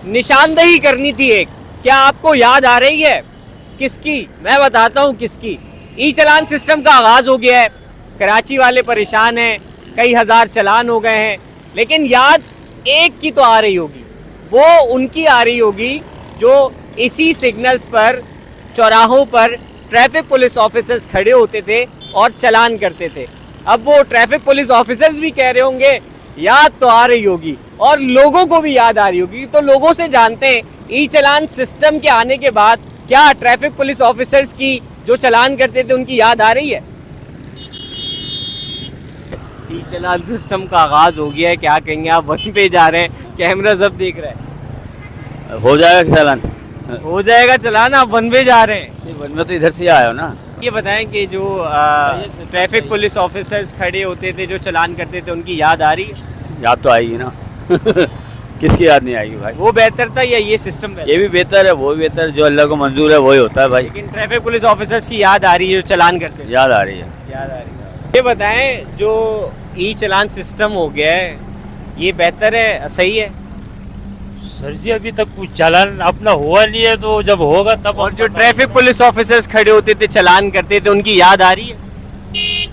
निशानदेही करनी थी एक, क्या आपको याद आ रही है किसकी? मैं बताता हूँ किसकी। ई चलान सिस्टम का आगाज हो गया है, कराची वाले परेशान हैं, कई हजार चलान हो गए हैं, लेकिन याद एक की तो आ रही होगी, वो उनकी आ रही होगी जो इसी सिग्नल्स पर, चौराहों पर ट्रैफिक पुलिस ऑफिसर्स खड़े होते थे और चलान करते थे। अब वो ट्रैफिक पुलिस ऑफिसर्स भी कह रहे होंगे याद तो आ रही होगी, और लोगों को भी याद आ रही होगी। तो लोगों से जानते हैं ई चलान सिस्टम के आने के बाद क्या ट्रैफिक पुलिस ऑफिसर्स की जो चलान करते थे उनकी याद आ रही है? ई चलान सिस्टम का आगाज हो गया है, क्या कहेंगे आप? वन पे जा रहे हैं, कैमरा सब देख रहे हैं, हो जाएगा चालान। हो जाएगा चलान, आप वन पे जा रहे हैं। वन में तो इधर से आया हो ना। ये बताएं कि जो ट्रैफिक पुलिस ऑफिसर्स खड़े होते थे जो चलान करते थे उनकी याद आ रही है? याद तो आएगी ना। किसकी याद नहीं आएगी भाई? वो बेहतर था या ये सिस्टम बेहतर? ये भी बेहतर है, वो भी बेहतर है, जो अल्लाह को मंजूर है वही होता है भाई। लेकिन ट्रैफिक पुलिस ऑफिसर्स की याद आ रही है जो चलान करते थे? याद आ रही है। याद आ रही है। ये बताएं जो ई चलान सिस्टम हो गया है ये बेहतर है, सही है? सर जी अभी तक कुछ चालान अपना हुआ नहीं है, तो जब होगा तब। और जो ट्रैफिक पुलिस ऑफिसर्स खड़े होते थे चलान करते थे उनकी याद आ रही है?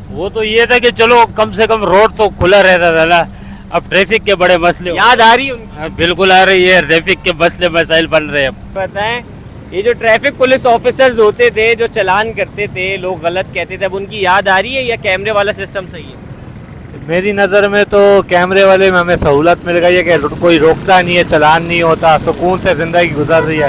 वो तो ये था कि चलो कम से कम रोड तो खुला रहता था ना। अब ट्रैफिक के बड़े मसले याद आ रही है उनकी? हाँ, बिल्कुल आ रही है। ट्रैफिक के मसले मसाइल बन रहे हैं। बताएं ये जो ट्रैफिक पुलिस ऑफिसर्स होते थे जो चलान करते थे, लोग गलत कहते थे, अब उनकी याद आ रही है या कैमरे वाला सिस्टम सही है? मेरी नज़र में तो कैमरे वाले में हमें सहूलत मिल गई है कि कोई रोकता नहीं है, चलान नहीं होता, सुकून से ज़िंदगी गुजर रही है।